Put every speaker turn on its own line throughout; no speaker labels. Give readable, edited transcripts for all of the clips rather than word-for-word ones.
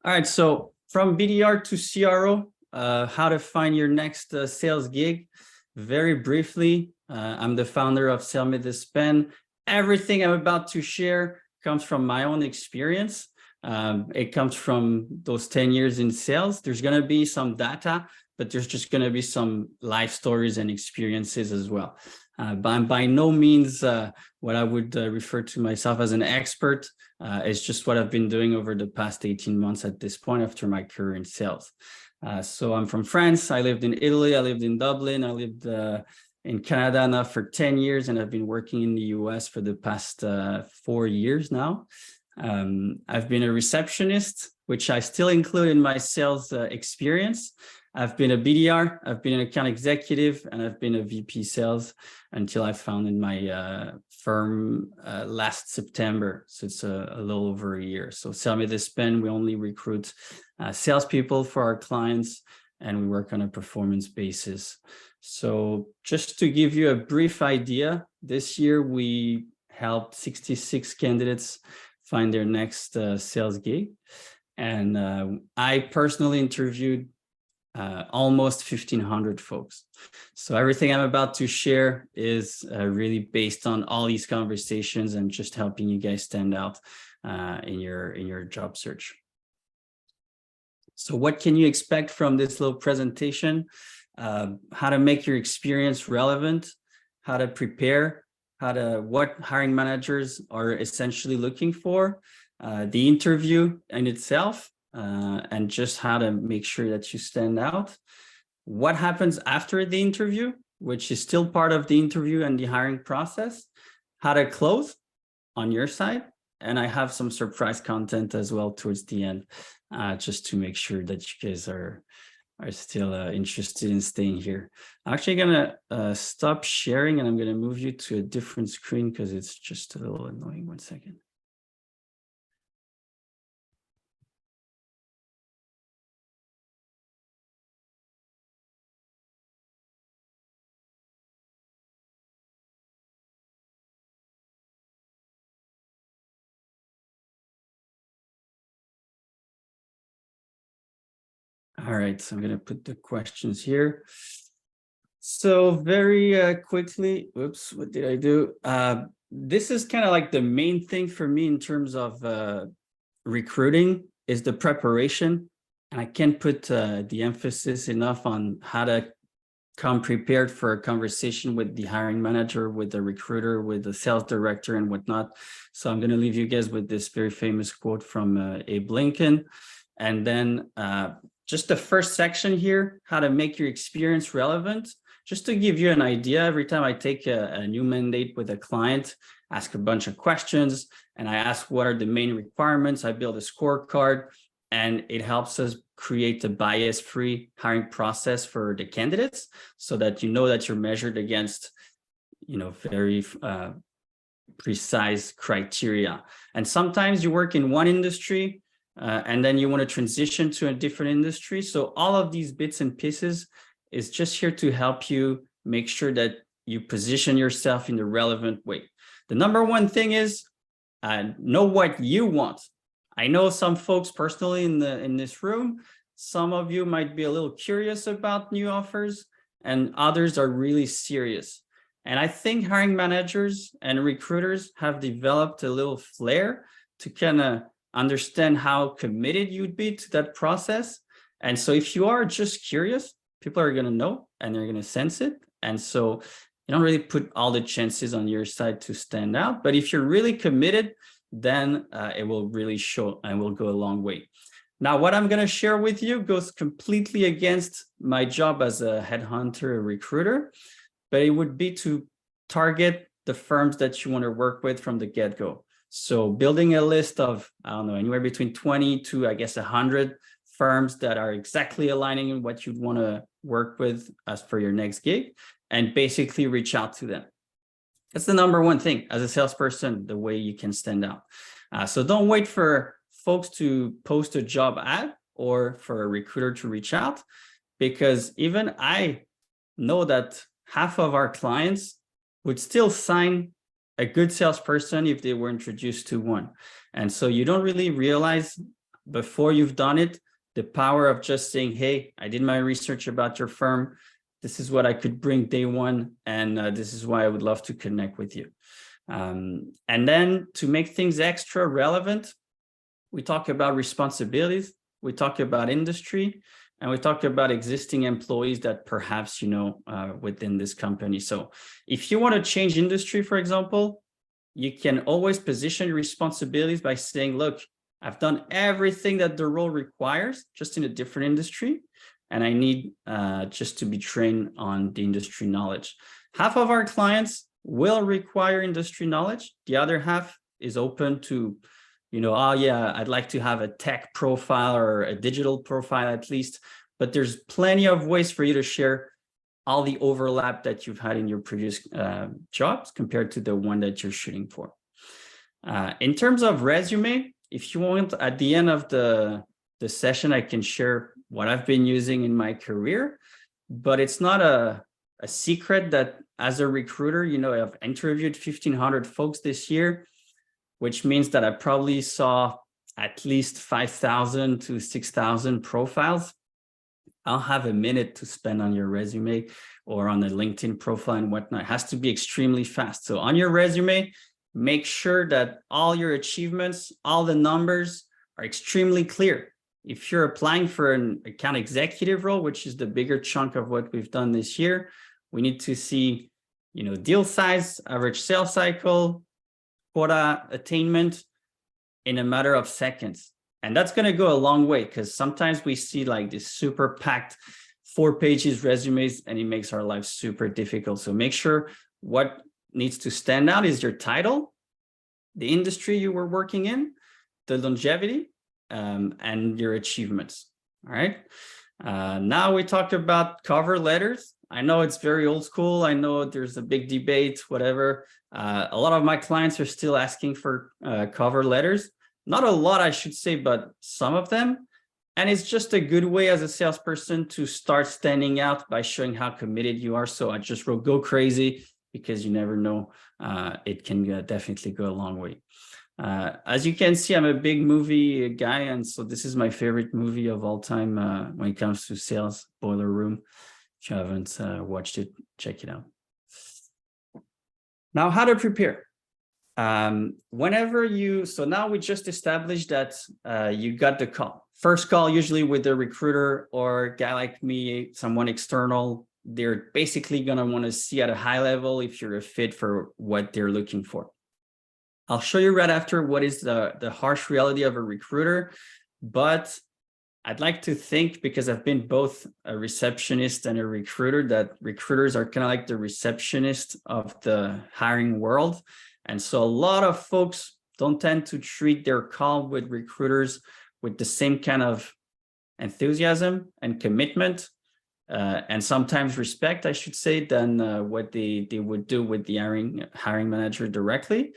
All right, so from BDR to CRO, how to find your next sales gig. Very briefly, I'm the founder of Sell Me This Pen. Everything I'm about to share comes from my own experience. It comes from those 10 years in sales. There's going to be some data, but there's just going to be some life stories and experiences as well. But I'm by no means what I would refer to myself as an expert. It's just what I've been doing over the past 18 months at this point after my career in sales. So I'm from France. I lived in Italy. I lived in Dublin. I lived in Canada now for 10 years, and I've been working in the US for the past 4 years now. I've been a receptionist, which I still include in my sales experience. I've been a BDR, I've been an account executive, and I've been a VP sales until I founded my firm last September. So it's a little over a year. So Sell Me This Pen, we only recruit salespeople for our clients, and we work on a performance basis. So just to give you a brief idea, this year we helped 66 candidates find their next sales gig. And I personally interviewed almost 1,500 folks. So everything I'm about to share is really based on all these conversations and just helping you guys stand out in your job search. So what can you expect from this little presentation? How to make your experience relevant, how to prepare, what hiring managers are essentially looking for, the interview in itself, and just how to make sure that you stand out. What happens after the interview, which is still part of the interview and the hiring process, how to close on your side. And I have some surprise content as well towards the end, just to make sure that you guys are still interested in staying here. I'm actually gonna stop sharing and I'm gonna move you to a different screen because it's just a little annoying. 1 second. All right, so I'm going to put the questions here. So very quickly, oops, what did I do? This is kind of like the main thing for me in terms of recruiting is the preparation. And I can't put the emphasis enough on how to come prepared for a conversation with the hiring manager, with the recruiter, with the sales director and whatnot. So I'm going to leave you guys with this very famous quote from Abe Lincoln. And then just the first section here, how to make your experience relevant. Just to give you an idea, every time I take a new mandate with a client, ask a bunch of questions, and I ask what are the main requirements, I build a scorecard, and it helps us create a bias-free hiring process for the candidates so that you know that you're measured against, very precise criteria. And sometimes you work in one industry, and then you want to transition to a different industry. So all of these bits and pieces is just here to help you make sure that you position yourself in the relevant way. The number one thing is know what you want. I know some folks personally in this room, some of you might be a little curious about new offers and others are really serious. And I think hiring managers and recruiters have developed a little flair to kind of understand how committed you'd be to that process. And so if you are just curious, people are going to know and they're going to sense it. And so you don't really put all the chances on your side to stand out. But if you're really committed, then it will really show and will go a long way. Now, what I'm going to share with you goes completely against my job as a headhunter, a recruiter, but it would be to target the firms that you want to work with from the get-go. So building a list of, I don't know, anywhere between 20 to, I guess, 100 firms that are exactly aligning in what you'd want to work with as for your next gig, and basically reach out to them. That's the number one thing as a salesperson, the way you can stand out. So don't wait for folks to post a job ad or for a recruiter to reach out, because even I know that half of our clients would still sign a good salesperson if they were introduced to one. And so you don't really realize before you've done it, the power of just saying, hey, I did my research about your firm. This is what I could bring day one. And this is why I would love to connect with you. And then to make things extra relevant, we talk about responsibilities, we talk about industry, and we talk about existing employees that perhaps you know within this company. So if you want to change industry, for example, you can always position responsibilities by saying, look, I've done everything that the role requires, just in a different industry, and I need just to be trained on the industry knowledge. Half of our clients will require industry knowledge. The other half is open to, you know, oh yeah, I'd like to have a tech profile or a digital profile at least, but there's plenty of ways for you to share all the overlap that you've had in your previous jobs compared to the one that you're shooting for. In terms of resume, if you want, at the end of the session, I can share what I've been using in my career, but it's not a secret that as a recruiter, you know, I've interviewed 1,500 folks this year, which means that I probably saw at least 5,000 to 6,000 profiles. I'll have a minute to spend on your resume or on a LinkedIn profile and whatnot. It has to be extremely fast. So on your resume, make sure that all your achievements, all the numbers are extremely clear. If you're applying for an account executive role, which is the bigger chunk of what we've done this year, we need to see, you know, deal size, average sales cycle, quota attainment in a matter of seconds. And that's going to go a long way, because sometimes we see like this super packed 4 pages resumes and it makes our life super difficult. So make sure what needs to stand out is your title, the industry you were working in, the longevity, and your achievements. All right. Now we talked about cover letters. I know it's very old school. I know there's a big debate, whatever. A lot of my clients are still asking for cover letters. Not a lot, I should say, but some of them. And it's just a good way as a salesperson to start standing out by showing how committed you are. So I just wrote go crazy, because you never know. It can definitely go a long way. As you can see, I'm a big movie guy. And so this is my favorite movie of all time when it comes to sales, Boiler Room. If you haven't watched it, check it out. Now, how to prepare. Whenever you, so now we just established that you got the call. First call, usually with the recruiter or a guy like me, someone external, they're basically going to want to see at a high level if you're a fit for what they're looking for. I'll show you right after what is the harsh reality of a recruiter, but I'd like to think, because I've been both a receptionist and a recruiter, that recruiters are kind of like the receptionist of the hiring world. And so a lot of folks don't tend to treat their call with recruiters with the same kind of enthusiasm and commitment, and sometimes respect, I should say, than what they would do with the hiring manager directly.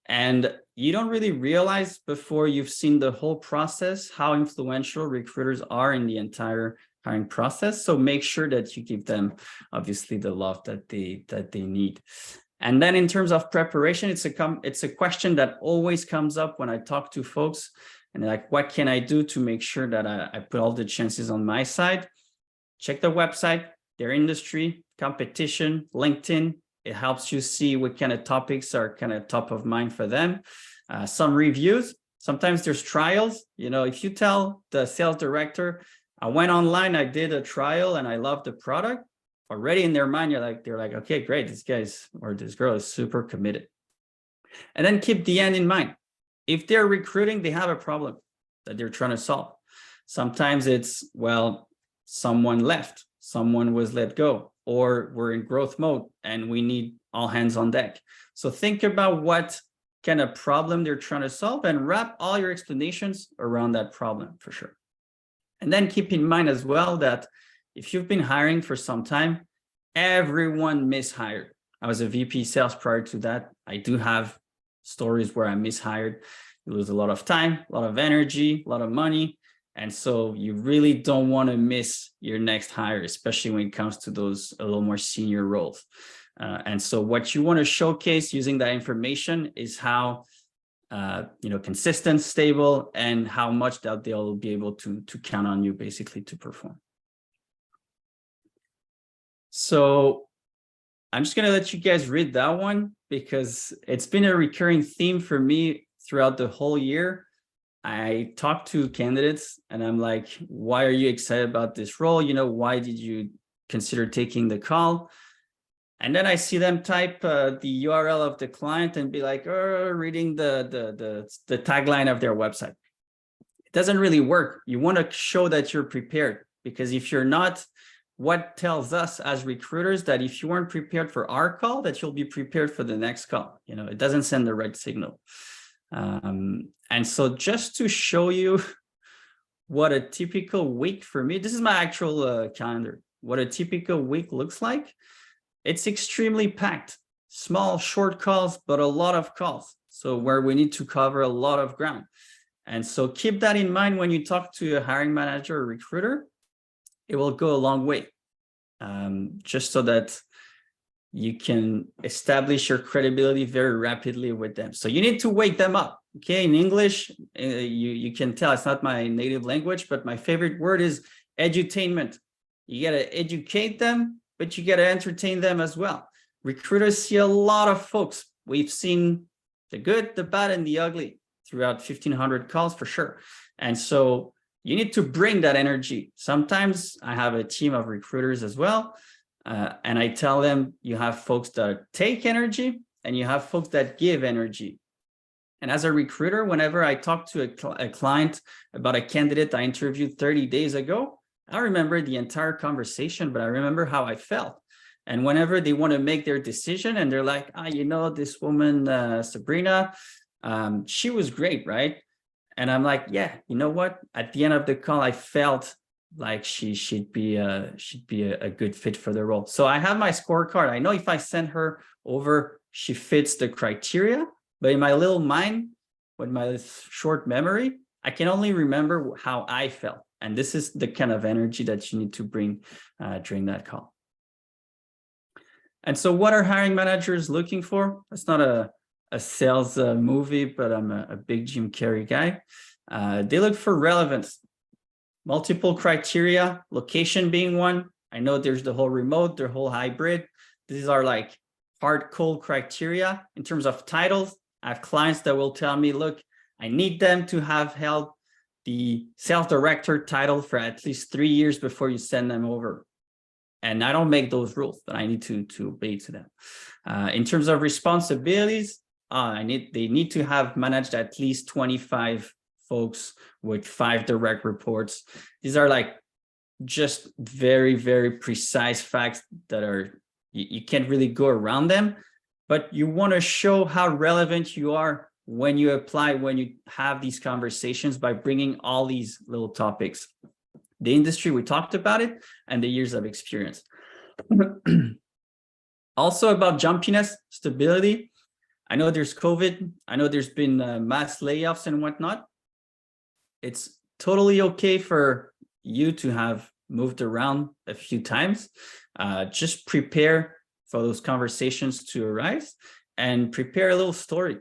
And you don't really realize before you've seen the whole process how influential recruiters are in the entire hiring process. So make sure that you give them, obviously, the love that they need. And then in terms of preparation, it's a question that always comes up when I talk to folks. And like, what can I do to make sure that I put all the chances on my side? Check the website, their industry, competition, LinkedIn. It helps you see what kind of topics are kind of top of mind for them. Some reviews. Sometimes there's trials. You know, if you tell the sales director, I went online, I did a trial and I love the product, already in their mind, they're like, okay, great. This guy's or this girl is super committed. And then keep the end in mind. If they're recruiting, they have a problem that they're trying to solve. Sometimes it's, well, someone left, someone was let go, or we're in growth mode and we need all hands on deck. So think about what kind of problem they're trying to solve and wrap all your explanations around that problem for sure. And then keep in mind as well that if you've been hiring for some time, everyone mishired. I was a VP sales prior to that. I do have stories where I mishired. You lose a lot of time, a lot of energy, a lot of money. And so you really don't want to miss your next hire, especially when it comes to those a little more senior roles. And so what you want to showcase using that information is how consistent, stable, and how much that they'll be able to count on you basically to perform. So I'm just going to let you guys read that one because it's been a recurring theme for me throughout the whole year. I talk to candidates and I'm like, why are you excited about this role? Why did you consider taking the call? And then I see them type the URL of the client and be like, reading the tagline of their website. It doesn't really work. You want to show that you're prepared, because if you're not, what tells us as recruiters that if you weren't prepared for our call, that you'll be prepared for the next call. It doesn't send the right signal. And so just to show you what a typical week for me, this is my actual calendar, what a typical week looks like. It's extremely packed, small, short calls, but a lot of calls. So where we need to cover a lot of ground. And so keep that in mind when you talk to a hiring manager or recruiter. It will go a long way, just so that you can establish your credibility very rapidly with them. So you need to wake them up. Okay, in English, you can tell it's not my native language, but my favorite word is edutainment. You got to educate them, but you got to entertain them as well. Recruiters see a lot of folks. We've seen the good, the bad, and the ugly throughout 1,500 calls for sure. And so you need to bring that energy. Sometimes I have a team of recruiters as well. And I tell them, you have folks that take energy and you have folks that give energy. And as a recruiter, whenever I talk to a client about a candidate I interviewed 30 days ago, I remember the entire conversation, but I remember how I felt. And whenever they want to make their decision and they're like, this woman, Sabrina, she was great, right? And I'm like, yeah, you know what? At the end of the call, I felt like she'd be a good fit for the role. So I have my scorecard. I know if I send her over, she fits the criteria. But in my little mind, with my short memory, I can only remember how I felt. And this is the kind of energy that you need to bring during that call. And so what are hiring managers looking for? That's not a sales movie, but I'm a big Jim Carrey guy. They look for relevance, multiple criteria, location being one. I know there's the whole remote, the whole hybrid. These are like hard, cold criteria. In terms of titles, I have clients that will tell me, look, I need them to have held the sales director title for at least 3 years before you send them over. And I don't make those rules, but I need to obey to them. In terms of responsibilities, they need to have managed at least 25 folks with 5 direct reports. These are like just very, very precise facts that are, you can't really go around them, but you want to show how relevant you are when you apply, when you have these conversations by bringing all these little topics. The industry, we talked about it, and the years of experience. Also about jumpiness, stability. I know there's COVID. I know there's been mass layoffs and whatnot. It's totally okay for you to have moved around a few times. Just prepare for those conversations to arise and prepare a little story.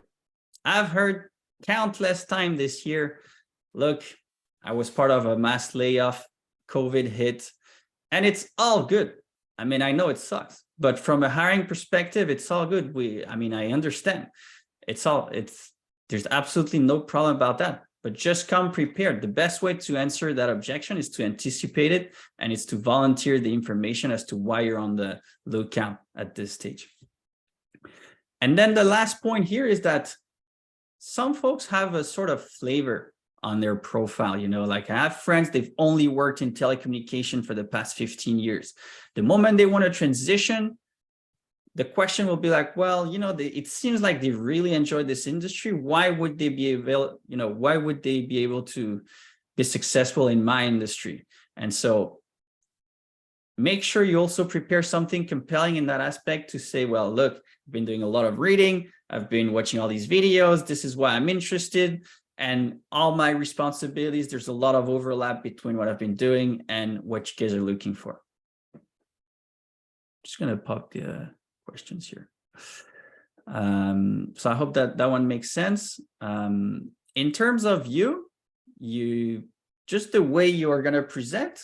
I've heard countless times this year, look, I was part of a mass layoff, COVID hit, and it's all good. I mean, I know it sucks, but from a hiring perspective, it's all good. I understand. There's absolutely no problem about that, but just come prepared. The best way to answer that objection is to anticipate it, and it's to volunteer the information as to why you're on the lookout at this stage. And then the last point here is that some folks have a sort of flavor on their profile, like I have friends, they've only worked in telecommunication for the past 15 years. The moment they want to transition, the question will be like, well, it seems like they really enjoyed this industry. Why would they be able to be successful in my industry? And so make sure you also prepare something compelling in that aspect to say, well, look, I've been doing a lot of reading. I've been watching all these videos. This is why I'm interested. And all my responsibilities, there's a lot of overlap between what I've been doing and what you guys are looking for. Just going to pop the questions here. So I hope that that one makes sense. In terms of you just the way you are going to present,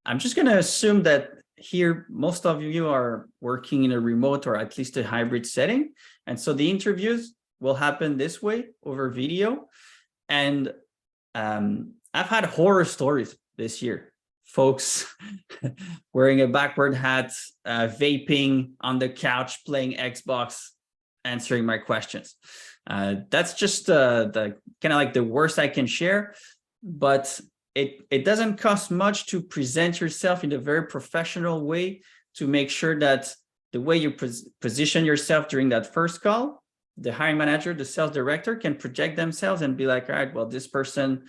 I'm just going to assume that here most of you are working in a remote or at least a hybrid setting, and so the interviews will happen this way over video. And I've had horror stories this year. Folks wearing a backward hat, vaping on the couch, playing Xbox, answering my questions. That's just the kind of like the worst I can share, but it doesn't cost much to present yourself in a very professional way, to make sure that the way you position yourself during that first call, the hiring manager, the sales director can project themselves and be like, all right, well, this person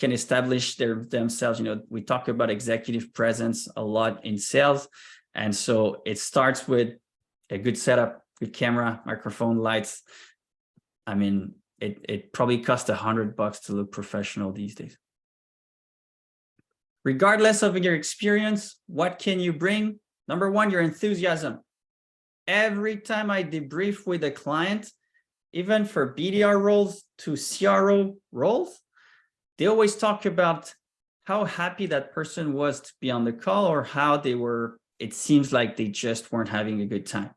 can establish themselves. We talk about executive presence a lot in sales. And so it starts with a good setup, good camera, microphone, lights. I mean, it probably costs $100 to look professional these days. Regardless of your experience, what can you bring? Number one, your enthusiasm. Every time I debrief with a client, even for BDR roles to CRO roles, they always talk about how happy that person was to be on the call, or how they were, it seems like they just weren't having a good time.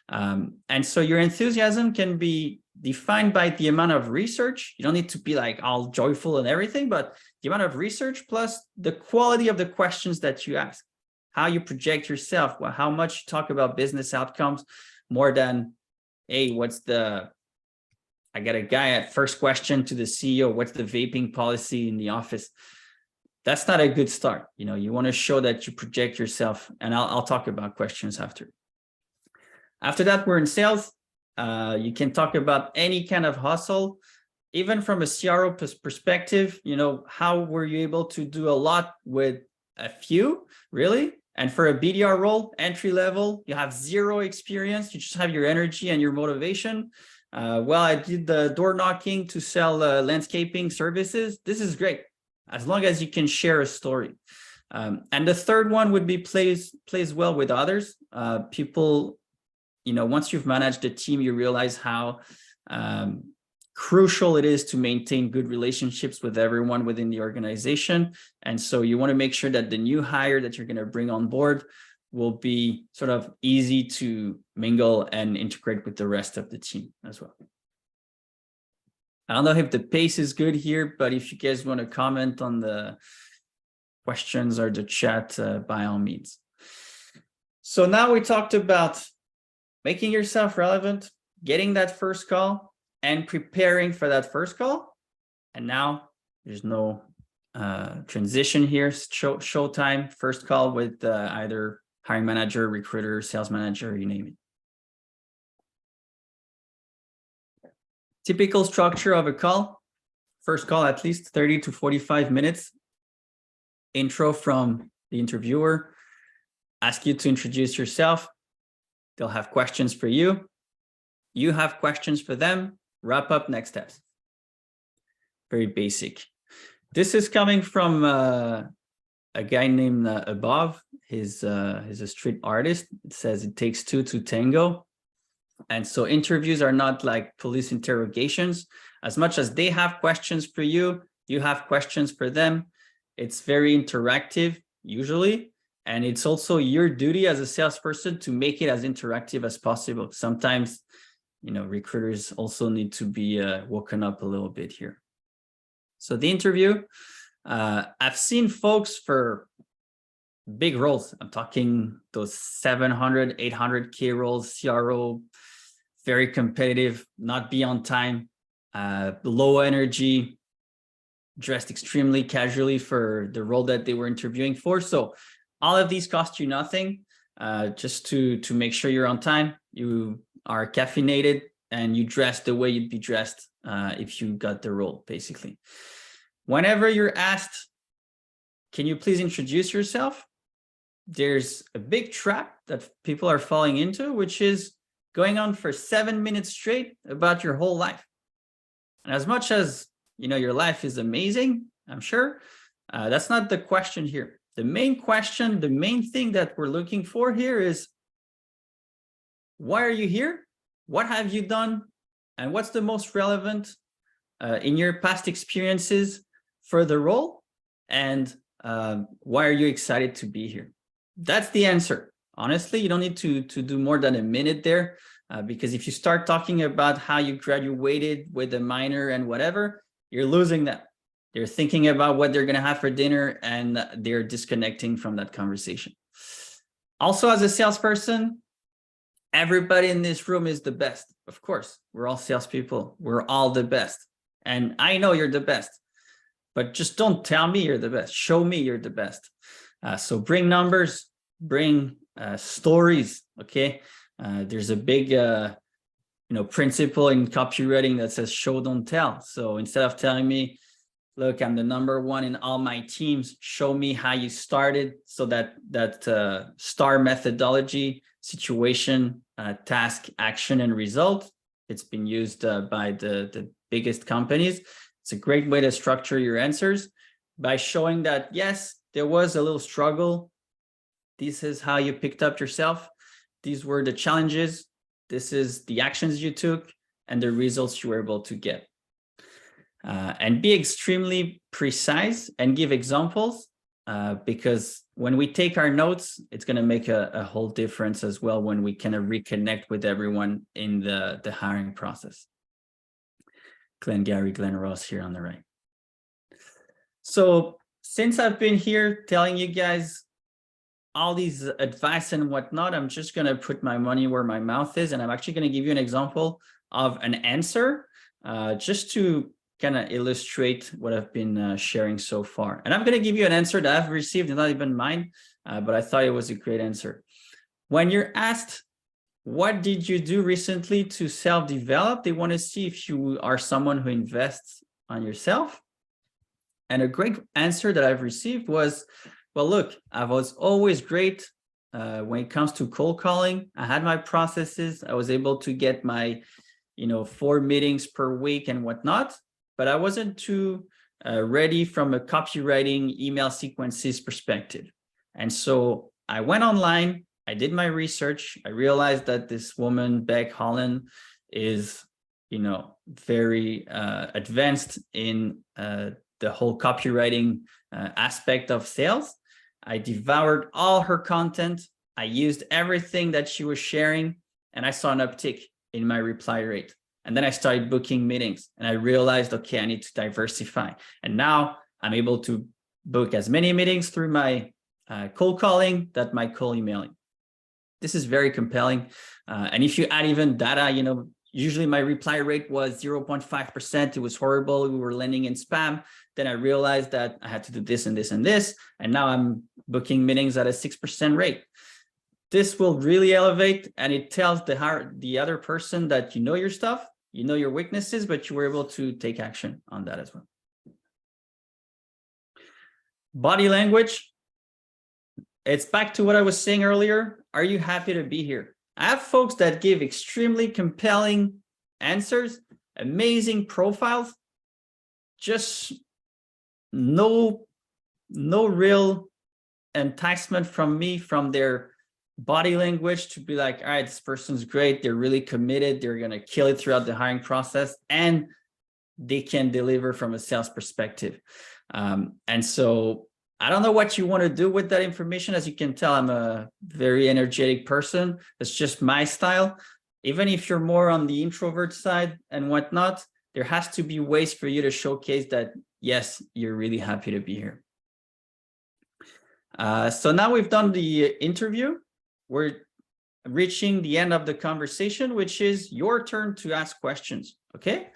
And so your enthusiasm can be defined by the amount of research. You don't need to be like all joyful and everything, but the amount of research plus the quality of the questions that you ask, how you project yourself, how much you talk about business outcomes, more than, hey, I got a guy at first question to the CEO, what's the vaping policy in the office? That's not a good start. You want to show that you project yourself, and I'll talk about questions after. After that, we're in sales. You can talk about any kind of hustle, even from a CRO perspective. How were you able to do a lot with a few, really? And for a BDR role, entry level, you have zero experience. You just have your energy and your motivation. Well, I did the door knocking to sell landscaping services. This is great, as long as you can share a story. And the third one would be plays well with others. People, once you've managed a team, you realize how crucial it is to maintain good relationships with everyone within the organization. And so you want to make sure that the new hire that you're going to bring on board will be sort of easy to mingle and integrate with the rest of the team as well. I don't know if the pace is good here, but if you guys want to comment on the questions or the chat, by all means. So now we talked about making yourself relevant, getting that first call, and preparing for that first call. And now there's no transition here. Show time, first call with either hiring manager, recruiter, sales manager, you name it. Typical structure of a call. First call, at least 30 to 45 minutes. Intro from the interviewer. Ask you to introduce yourself. They'll have questions for you. You have questions for them. Wrap up, next steps. Very basic. This is coming from a guy named Above. He's a street artist. It says it takes two to tango. And so interviews are not like police interrogations. As much as they have questions for you, you have questions for them. It's very interactive, usually. And it's also your duty as a salesperson to make it as interactive as possible. Sometimes, recruiters also need to be woken up a little bit here. So the interview, I've seen folks for big roles. I'm talking those 700, 800K roles, CRO, very competitive, not be on time, low energy, dressed extremely casually for the role that they were interviewing for. So all of these cost you nothing, just to make sure you're on time, you are caffeinated, and you dress the way you'd be dressed if you got the role, basically. Whenever you're asked, can you please introduce yourself? There's a big trap that people are falling into, which is going on for 7 minutes straight about your whole life. And as much as, your life is amazing, I'm sure, that's not the question here. The main question, the main thing that we're looking for here is, why are you here? what have you done and what's the most relevant in your past experiences for the role, and why are you excited to be here? That's the answer. Honestly, you don't need to do more than a minute there, because if you start talking about how you graduated with a minor and whatever, you're losing them. They're thinking about what they're going to have for dinner, and they're disconnecting from that conversation. Also, as a salesperson, everybody in this room is the best. Of course, we're all salespeople. We're all the best. And I know you're the best, but just don't tell me you're the best. Show me you're the best. So bring numbers, bring stories, okay? There's a big principle in copywriting that says show, don't tell. So instead of telling me, look, I'm the #1 in all my teams, show me how you started. So that STAR methodology, situation, task, action, and result, it's been used by the biggest companies. It's a great way to structure your answers by showing that, yes, there was a little struggle. This is how you picked up yourself. These were the challenges. This is the actions you took and the results you were able to get. And be extremely precise and give examples, because when we take our notes, it's going to make a whole difference as well when we kind of reconnect with everyone in the hiring process. Glenn Gary, Glenn Ross here on the right. So since I've been here telling you guys all these advice and whatnot, I'm just going to put my money where my mouth is. And I'm actually going to give you an example of an answer, just to kind of illustrate what I've been sharing so far. And I'm going to give you an answer that I've received, not even mine, but I thought it was a great answer. When you're asked, what did you do recently to self-develop? They want to see if you are someone who invests on yourself. And a great answer that I've received was, well, look, I was always great when it comes to cold calling. I had my processes. I was able to get my, 4 meetings per week and whatnot, but I wasn't too ready from a copywriting email sequences perspective. And so I went online. I did my research. I realized that this woman, Beck Holland, is, very advanced in the whole copywriting aspect of sales. I devoured all her content. I used everything that she was sharing, and I saw an uptick in my reply rate. And then I started booking meetings, and I realized, okay, I need to diversify. And now I'm able to book as many meetings through my cold calling that my cold emailing. This is very compelling. And if you add even data, usually my reply rate was 0.5%. It was horrible. We were landing in spam. Then I realized that I had to do this and this and this. And now I'm booking meetings at a 6% rate. This will really elevate, and it tells the other person that you know your stuff, you know your weaknesses, but you were able to take action on that as well. Body language. It's back to what I was saying earlier. Are you happy to be here? I have folks that give extremely compelling answers, amazing profiles, just no real enticement from me, from their body language, to be like, all right, this person's great. They're really committed. They're going to kill it throughout the hiring process, and they can deliver from a sales perspective. And so I don't know what you want to do with that information. As you can tell, I'm a very energetic person. It's just my style. Even if you're more on the introvert side and whatnot, there has to be ways for you to showcase that, yes, you're really happy to be here. So now we've done the interview. We're reaching the end of the conversation, which is your turn to ask questions, okay?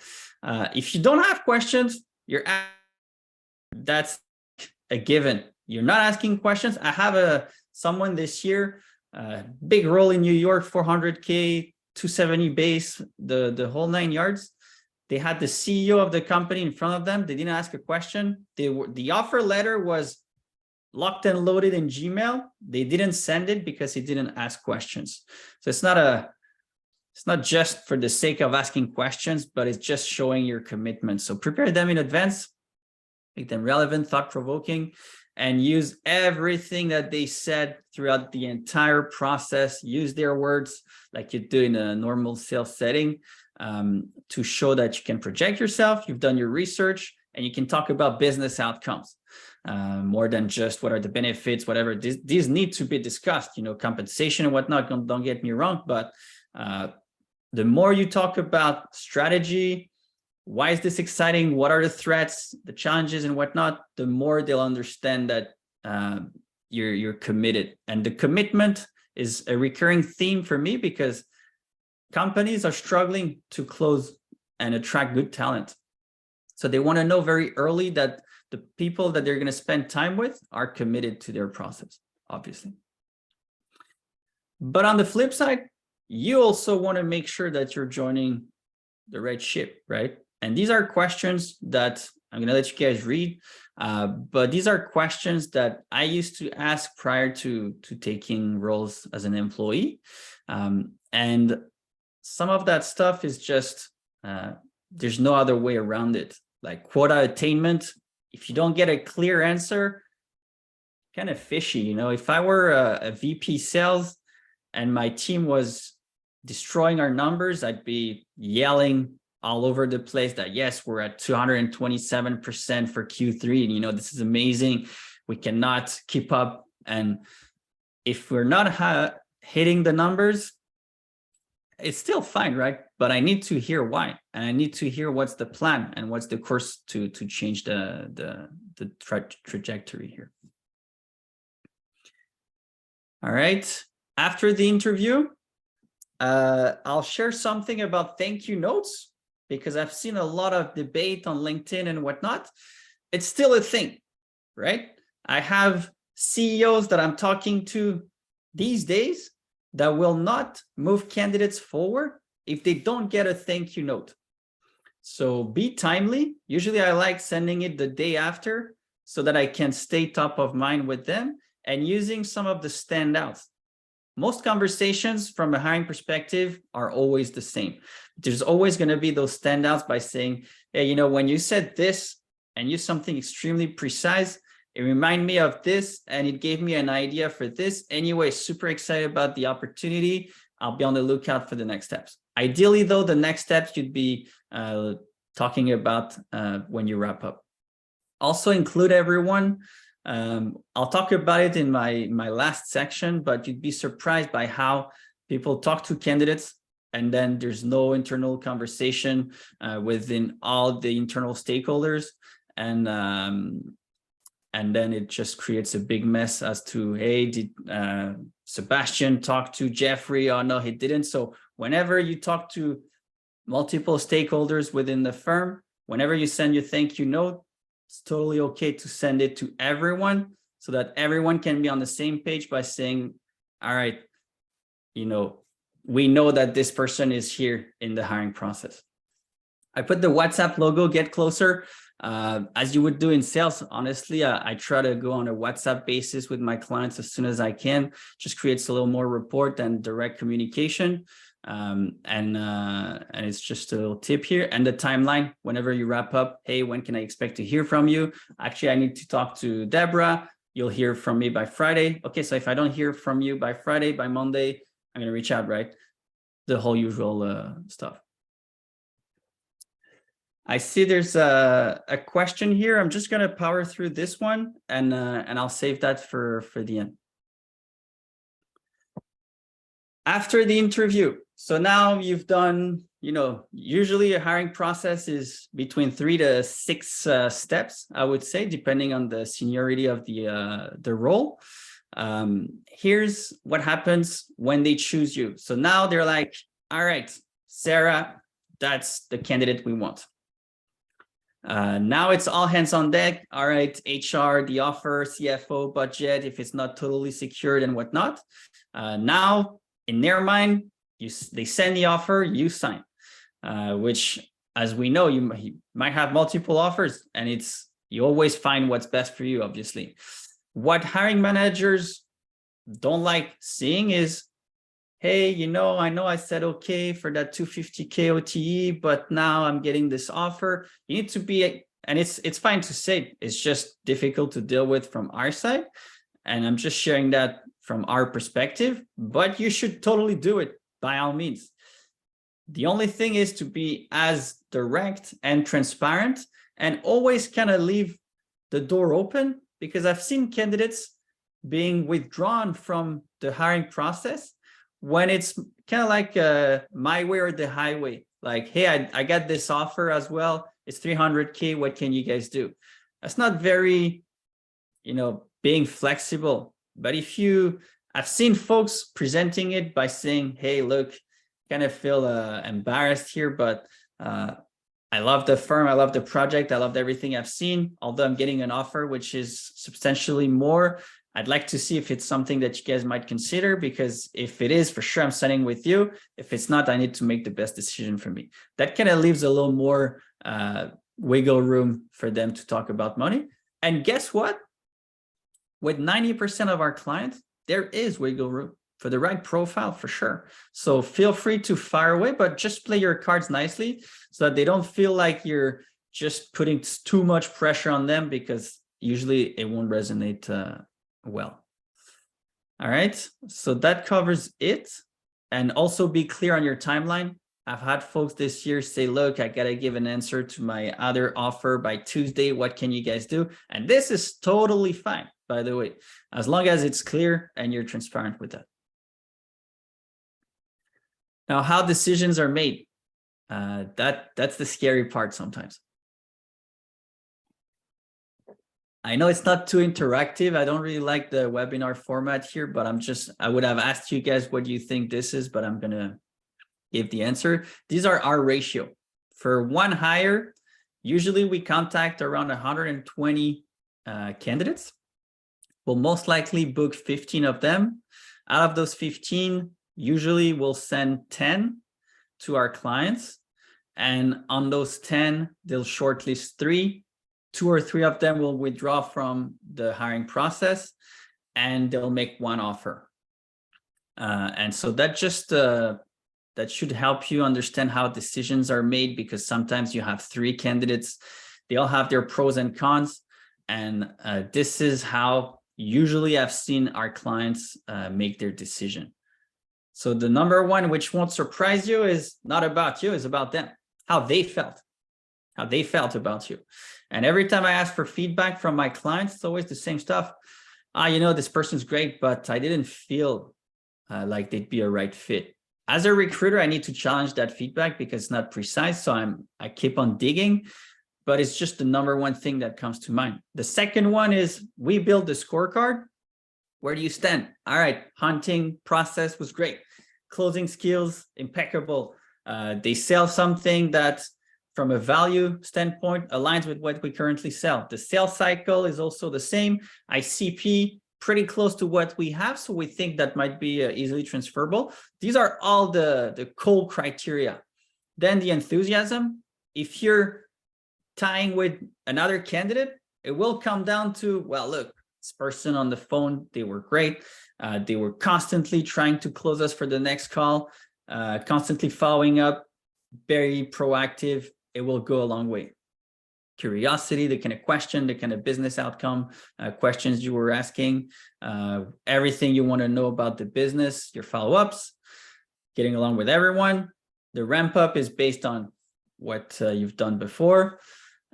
If you don't have questions, that's a given. You're not asking questions. I have someone this year, big role in New York, 400K, 270 base, the whole 9 yards. They had the CEO of the company in front of them. They didn't ask a question. The offer letter was locked and loaded in Gmail. They didn't send it because he didn't ask questions. So it's not just for the sake of asking questions, but it's just showing your commitment. So prepare them in advance, make them relevant, thought-provoking, and use everything that they said throughout the entire process. Use their words like you do in a normal sales setting, to show that you can project yourself, you've done your research, and you can talk about business outcomes, more than just what are the benefits, whatever. These need to be discussed, compensation and whatnot, don't get me wrong, but the more you talk about strategy, why is this exciting, what are the threats, the challenges and whatnot, the more they'll understand that you're committed. And the commitment is a recurring theme for me, because companies are struggling to close and attract good talent. So they want to know very early that the people that they're going to spend time with are committed to their process, obviously. But on the flip side, you also want to make sure that you're joining the right ship, right? And these are questions that I'm going to let you guys read, but these are questions that I used to ask prior to taking roles as an employee. And some of that stuff is just, there's no other way around it. Like quota attainment, if you don't get a clear answer, kind of fishy. If I were a VP sales and my team was destroying our numbers, I'd be yelling all over the place that, yes, we're at 227% for Q3. And, this is amazing. We cannot keep up. And if we're not hitting the numbers, it's still fine, right? But I need to hear why, and I need to hear what's the plan and what's the course to change the trajectory here. All right. After the interview, I'll share something about thank you notes, because I've seen a lot of debate on LinkedIn and whatnot. It's still a thing, right? I have CEOs that I'm talking to these days that will not move candidates forward if they don't get a thank you note. So be timely. Usually I like sending it the day after so that I can stay top of mind with them, and using some of the standouts. Most conversations from a hiring perspective are always the same. There's always going to be those standouts by saying, hey, when you said this and used something extremely precise, it reminded me of this, and it gave me an idea for this. Anyway, super excited about the opportunity. I'll be on the lookout for the next steps. Ideally, though, the next steps you'd be talking about when you wrap up. Also include everyone. I'll talk about it in my last section, but you'd be surprised by how people talk to candidates, and then there's no internal conversation within all the internal stakeholders. And then it just creates a big mess as to, hey, did Sebastian talk to Jeffrey? Oh, no, he didn't. So whenever you talk to multiple stakeholders within the firm, whenever you send your thank you note, it's totally okay to send it to everyone so that everyone can be on the same page by saying, all right, we know that this person is here in the hiring process. I put the WhatsApp logo, get closer. As you would do in sales, honestly, I try to go on a WhatsApp basis with my clients as soon as I can. Just creates a little more rapport and direct communication. And it's just a little tip here. And the timeline, whenever you wrap up, hey, when can I expect to hear from you? Actually, I need to talk to Deborah. You'll hear from me by Friday. Okay, so if I don't hear from you by Friday, by Monday, I'm going to reach out, right? The whole usual stuff. I see there's a question here. I'm just going to power through this one, and I'll save that for the end. After the interview, so now you've done, usually a hiring process is between 3 to 6 steps, I would say, depending on the seniority of the role. Here's what happens when they choose you. So now they're like, all right, Sarah, that's the candidate we want. Now it's all hands on deck. All right, HR, the offer, CFO, budget, if it's not totally secured and whatnot. Now, in their mind, they send the offer, you sign, which, as we know, you might have multiple offers, and you always find what's best for you, obviously. What hiring managers don't like seeing is, hey, I know I said okay for that 250K OTE, but now I'm getting this offer. You need to be And it's fine to say, it's just difficult to deal with from our side. And I'm just sharing that from our perspective, but you should totally do it by all means. The only thing is to be as direct and transparent and always kind of leave the door open, because I've seen candidates being withdrawn from the hiring process when it's kind of like my way or the highway. Like, hey, I got this offer as well. It's 300K. What can you guys do? That's not very, being flexible. But I've seen folks presenting it by saying, hey, look, kind of feel embarrassed here, but I love the firm, I love the project, I loved everything I've seen, although I'm getting an offer which is substantially more. I'd like to see if it's something that you guys might consider, because if it is, for sure, I'm signing with you. If it's not, I need to make the best decision for me. That kind of leaves a little more wiggle room for them to talk about money. And guess what? With 90% of our clients, there is wiggle room for the right profile, for sure. So feel free to fire away, but just play your cards nicely so that they don't feel like you're just putting too much pressure on them, because usually it won't resonate well. All right, so that covers it. And also be clear on your timeline. I've had folks this year say, look, I got to give an answer to my other offer by Tuesday. What can you guys do? And this is totally fine, by the way, as long as it's clear and you're transparent with that. Now, how decisions are made, that's the scary part sometimes. I know it's not too interactive. I don't really like the webinar format here, but I would have asked you guys what you think this is, but I'm going to give the answer. These are our ratio. For one hire, usually we contact around 120 candidates. We'll most likely book 15 of them. Out of those 15, usually we'll send 10 to our clients. And on those 10, they'll shortlist 3. 2 or 3 of them will withdraw from the hiring process, and they'll make one offer. And so that just that should help you understand how decisions are made, because sometimes you have 3 candidates, they all have their pros and cons. And this is how usually I've seen our clients make their decision. So the number one, which won't surprise you, is not about you, it's about them, how they felt about you. And every time I ask for feedback from my clients, it's always the same stuff. This person's great, but I didn't feel like they'd be a right fit. As a recruiter, I need to challenge that feedback because it's not precise. So I keep on digging, but it's just the number one thing that comes to mind. The second one is we build the scorecard. Where do you stand? All right, hunting process was great. Closing skills, impeccable. They sell something that from a value standpoint aligns with what we currently sell. The sales cycle is also the same. ICP, pretty close to what we have. So we think that might be easily transferable. These are all the core criteria. Then the enthusiasm. If you're tying with another candidate, it will come down to, well, look, this person on the phone, they were great. They were constantly trying to close us for the next call, constantly following up, very proactive. It will go a long way. Curiosity, the kind of question, the kind of business outcome, questions you were asking, everything you want to know about the business, your follow-ups, getting along with everyone. The ramp up is based on what you've done before.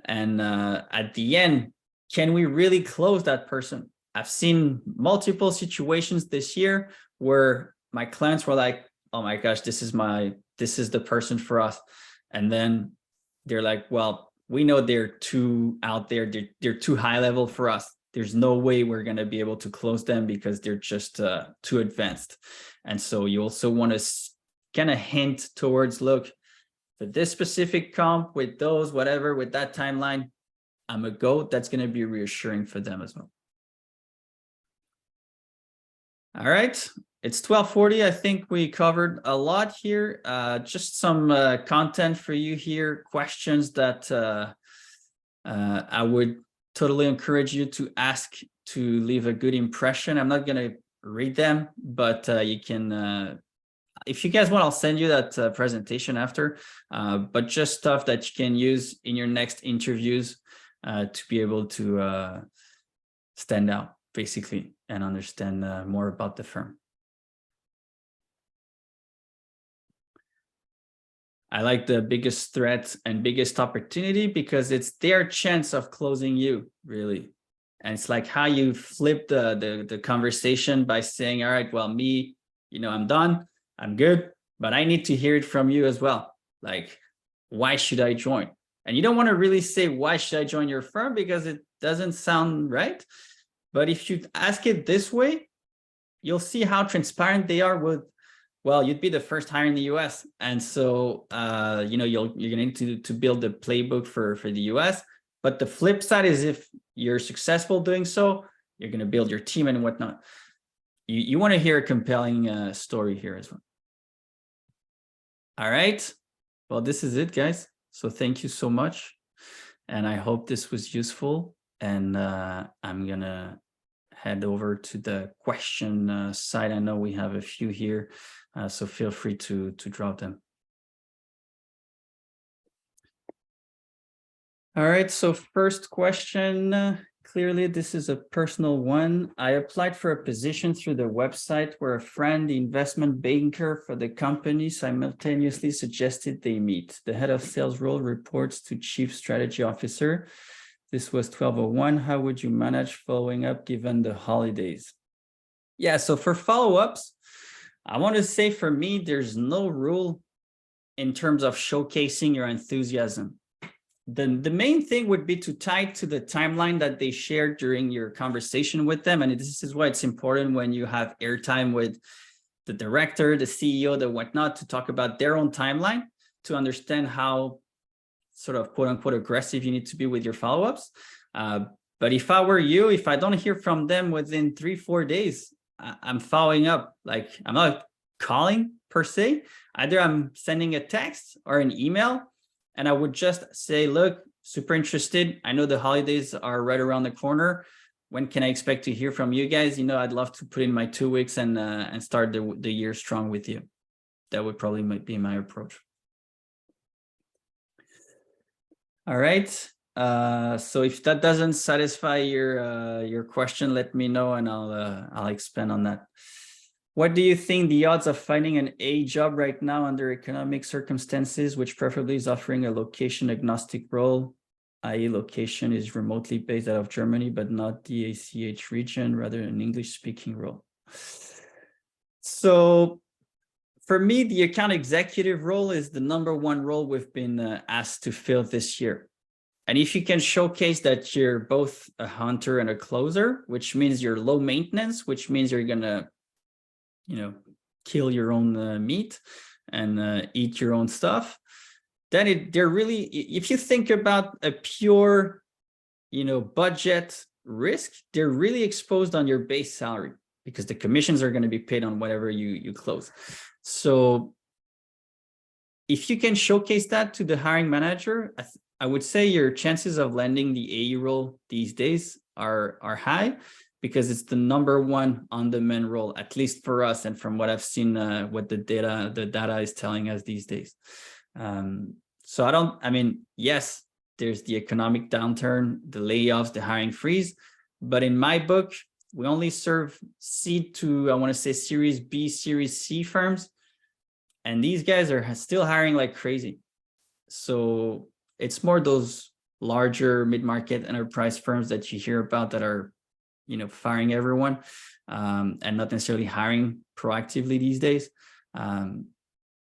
And at the end, can we really close that person? I've seen multiple situations this year where my clients were like, oh my gosh, this is the person for us. And then they're like, well, we know they're too out there. They're too high level for us. There's no way we're going to be able to close them because they're just too advanced. And so you also want to kind of hint towards, look, for this specific comp with those, whatever, with that timeline, I'm a go. That's going to be reassuring for them as well. All right. It's 12:40. I think we covered a lot here. Just some content for you here, questions that I would totally encourage you to ask to leave a good impression. I'm not going to read them, but you can, if you guys want, I'll send you that presentation after, but just stuff that you can use in your next interviews. to be able to stand out, basically, and understand more about the firm. I like the biggest threat and biggest opportunity because it's their chance of closing you, really. And it's like how you flip the conversation by saying, all right, well, me, I'm done, I'm good, but I need to hear it from you as well. Like, why should I join? And you don't want to really say, why should I join your firm? Because it doesn't sound right. But if you ask it this way, you'll see how transparent they are with, well, you'd be the first hire in the US. And so, you're going to need to build the playbook for the US. But the flip side is if you're successful doing so, you're going to build your team and whatnot. You want to hear a compelling story here as well. All right. Well, this is it, guys. So thank you so much. And I hope this was useful. And I'm going to head over to the question side. I know we have a few here, so feel free to drop them. All right, so first question, clearly this is a personal one. I applied for a position through the website where a friend, the investment banker for the company, simultaneously suggested they meet. The head of sales role reports to chief strategy officer. This was 1201. How would you manage following up given the holidays? Yeah, so for follow-ups, I want to say for me, there's no rule in terms of showcasing your enthusiasm. The main thing would be to tie to the timeline that they shared during your conversation with them. And this is why it's important when you have airtime with the director, the CEO, the whatnot, to talk about their own timeline, to understand how sort of quote unquote aggressive you need to be with your follow-ups. But if I were you, if I don't hear from them within 3-4 days, I'm following up. Like, I'm not calling per se. Either I'm sending a text or an email, and I would just say, look, super interested. I know the holidays are right around the corner. When can I expect to hear from you guys? I'd love to put in my 2 weeks and start the year strong with you. That would probably be my approach. All right. So if that doesn't satisfy your question, let me know and I'll expand on that. What do you think the odds of finding an A job right now under economic circumstances, which preferably is offering a location agnostic role, i.e. location is remotely based out of Germany, but not the ACH region, rather an English speaking role? So for me, the account executive role is the #1 role we've been asked to fill this year. And if you can showcase that you're both a hunter and a closer, which means you're low maintenance, which means you're going to kill your own meat and eat your own stuff, then they're really, if you think about a pure, budget risk, they're really exposed on your base salary because the commissions are going to be paid on whatever you close. So if you can showcase that to the hiring manager, I would say your chances of landing the AE role these days are high, because it's the #1 on-demand role, at least for us, and from what I've seen, what the data is telling us these days. So yes, there's the economic downturn, the layoffs, the hiring freeze, but in my book, we only serve seed to, I want to say, Series B, Series C firms, and these guys are still hiring like crazy. So it's more those larger mid-market enterprise firms that you hear about that are firing everyone and not necessarily hiring proactively these days.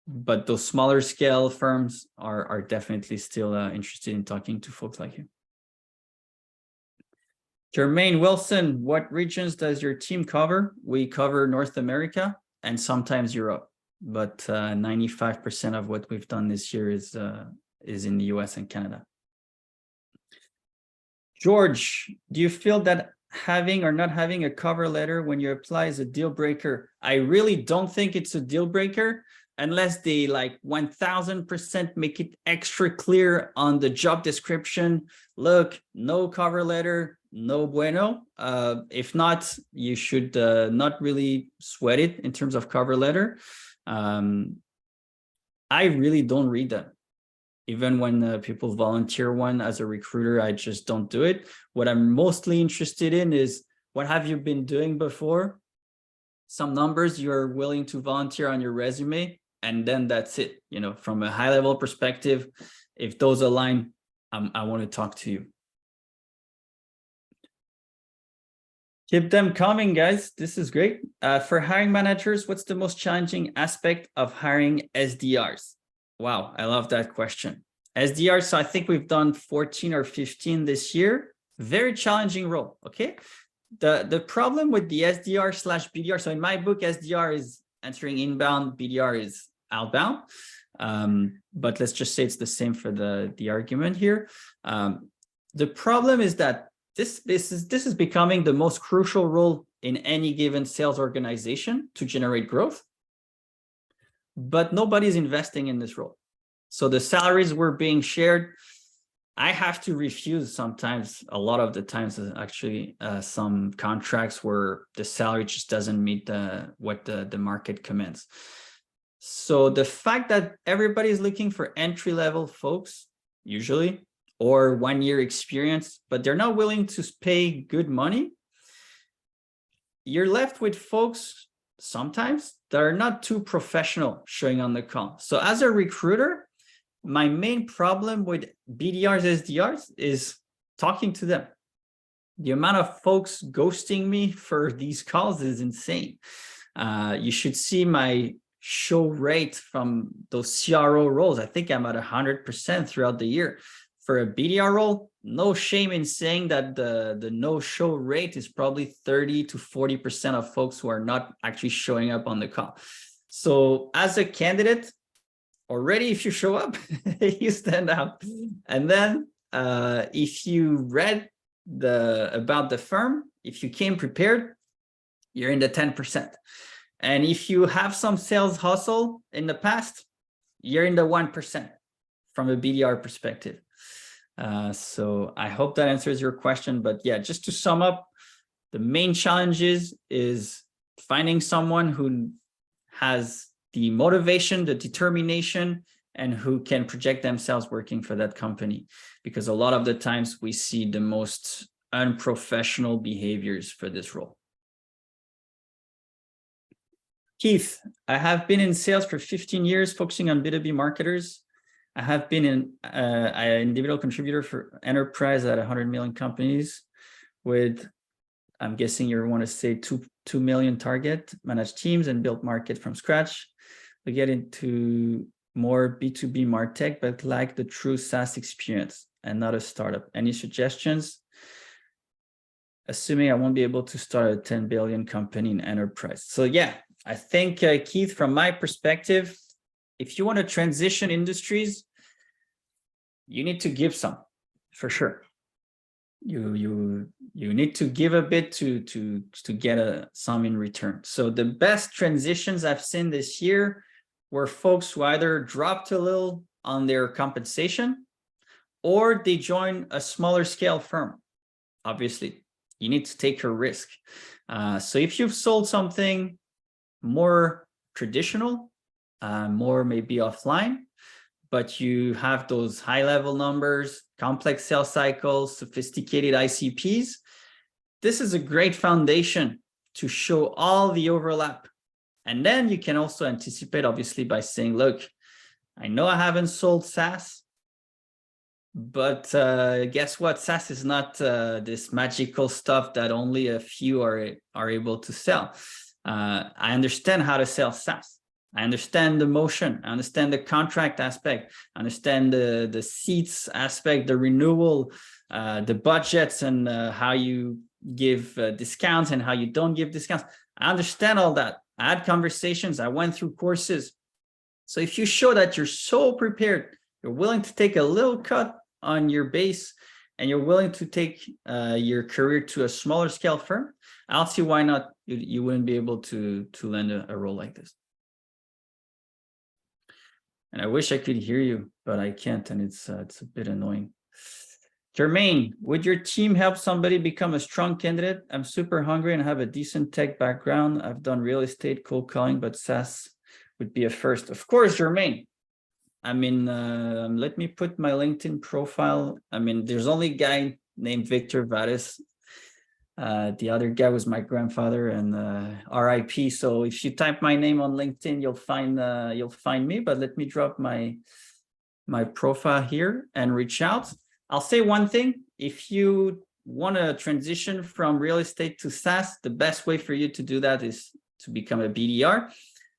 But those smaller scale firms are definitely still interested in talking to folks like you. Jermaine Wilson, what regions does your team cover? We cover North America and sometimes Europe, but 95% of what we've done this year is in the US and Canada. George, do you feel that having or not having a cover letter when you apply is a deal breaker? I really don't think it's a deal breaker unless they 1000% make it extra clear on the job description. Look, no cover letter, no bueno. If not, you should not really sweat it in terms of cover letter. I really don't read that. Even when people volunteer one as a recruiter, I just don't do it. What I'm mostly interested in is, what have you been doing before? Some numbers you're willing to volunteer on your resume, and then that's it. You know, from a high level perspective, if those align, I want to talk to you. Keep them coming, guys. This is great. For hiring managers, what's the most challenging aspect of hiring SDRs? Wow, I love that question. SDRs, so I think we've done 14 or 15 this year. Very challenging role, okay? The problem with the SDR/BDR, so in my book, SDR is answering inbound, BDR is outbound. But let's just say it's the same for the argument here. The problem is that this is becoming the most crucial role in any given sales organization to generate growth, but nobody's investing in this role. So the salaries were being shared. I have to refuse sometimes, a lot of the times, actually, some contracts where the salary just doesn't meet what the market commands. So the fact that everybody's looking for entry-level folks, usually, or 1 year experience, but they're not willing to pay good money, you're left with folks sometimes that are not too professional showing on the call. So as a recruiter, my main problem with BDRs, SDRs is talking to them. The amount of folks ghosting me for these calls is insane. You should see my show rate from those CRO roles. I think I'm at 100% throughout the year. For a BDR role, no shame in saying that the no-show rate is probably 30 to 40% of folks who are not actually showing up on the call. So as a candidate, already if you show up, you stand out. And then if you read about the firm, if you came prepared, you're in the 10%. And if you have some sales hustle in the past, you're in the 1% from a BDR perspective. So I hope that answers your question. But yeah, just to sum up, the main challenges is finding someone who has the motivation, the determination, and who can project themselves working for that company. Because a lot of the times we see the most unprofessional behaviors for this role. Keith, I have been in sales for 15 years, focusing on B2B marketers. I have been an individual contributor for enterprise at 100 million companies with, I'm guessing you want to say 2 million target, managed teams and built market from scratch. We get into more B2B MarTech, but like the true SaaS experience and not a startup. Any suggestions? Assuming I won't be able to start a 10 billion company in enterprise. So yeah, I think Keith, from my perspective, if you want to transition industries, you need to give some, for sure. You need to give a bit to get some in return. So the best transitions I've seen this year were folks who either dropped a little on their compensation or they joined a smaller scale firm. Obviously, you need to take a risk. So if you've sold something more traditional, more maybe offline, but you have those high level numbers, complex sales cycles, sophisticated ICPs, this is a great foundation to show all the overlap. And then you can also anticipate, obviously, by saying, look, I know I haven't sold SaaS, but guess what? SaaS is not this magical stuff that only a few are able to sell. I understand how to sell SaaS. I understand the motion. I understand the contract aspect. I understand the seats aspect, the renewal, the budgets, and how you give discounts and how you don't give discounts. I understand all that. I had conversations. I went through courses. So if you show that you're so prepared, you're willing to take a little cut on your base, and you're willing to take your career to a smaller scale firm, I don't see why not you wouldn't be able to land a role like this. And I wish I could hear you, but I can't, and it's a bit annoying. Jermaine, would your team help somebody become a strong candidate? I'm super hungry and have a decent tech background. I've done real estate, cold calling, but SaaS would be a first. Of course, Jermaine. I mean, let me put my LinkedIn profile. I mean, there's only a guy named Victor Vares. The other guy was my grandfather, and RIP. So if you type my name on LinkedIn, you'll find me. But let me drop my profile here and reach out. I'll say one thing: if you want to transition from real estate to SaaS, the best way for you to do that is to become a BDR.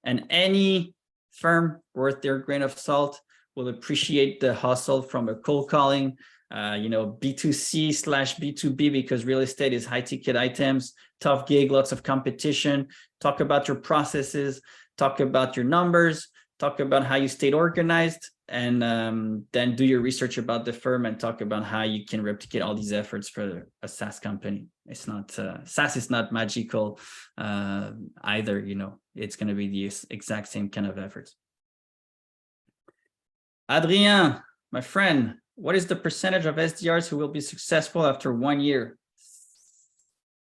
And any firm worth their grain of salt will appreciate the hustle from a cold calling, B2C/B2B, because real estate is high ticket items, tough gig, lots of competition. Talk about your processes, talk about your numbers, talk about how you stayed organized, and then do your research about the firm and talk about how you can replicate all these efforts for a SaaS company. It's not SaaS is not magical either. It's going to be the exact same kind of efforts. Adrien, my friend, what is the percentage of SDRs who will be successful after 1 year?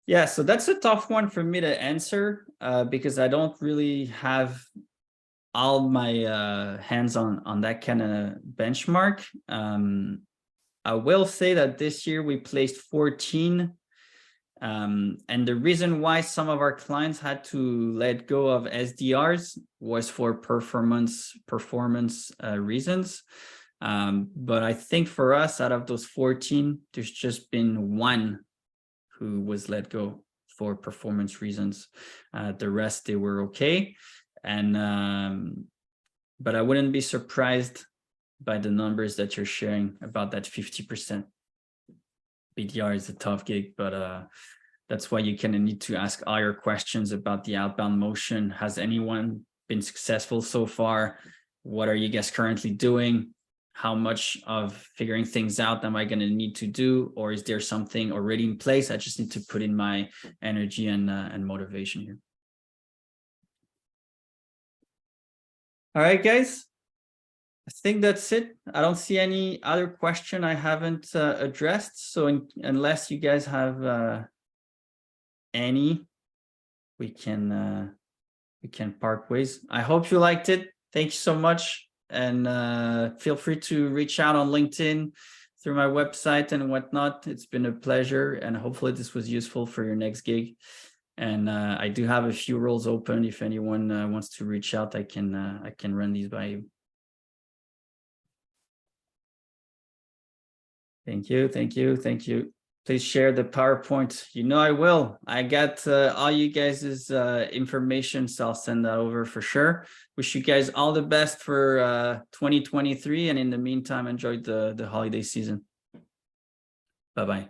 Yeah, so that's a tough one for me to answer because I don't really have all my hands on that kind of benchmark. I will say that this year we placed 14. And the reason why some of our clients had to let go of SDRs was for performance reasons. But I think for us, out of those 14, there's just been one who was let go for performance reasons. The rest, they were okay. And but I wouldn't be surprised by the numbers that you're sharing about that 50%. BDR is a tough gig, but that's why you kind of need to ask all your questions about the outbound motion. Has anyone been successful so far? What are you guys currently doing? How much of figuring things out am I going to need to do? Or is there something already in place? I just need to put in my energy and motivation here. All right, guys. I think that's it. I don't see any other question I haven't addressed. So unless you guys have any, we can part ways. I hope you liked it. Thank you so much. And feel free to reach out on LinkedIn, through my website and whatnot. It's been a pleasure. And hopefully this was useful for your next gig. And I do have a few roles open. If anyone wants to reach out, I can run these by you. Thank you, thank you, thank you. Please share the PowerPoint. I will. I got all you guys' information, so I'll send that over for sure. Wish you guys all the best for 2023. And in the meantime, enjoy the holiday season. Bye-bye.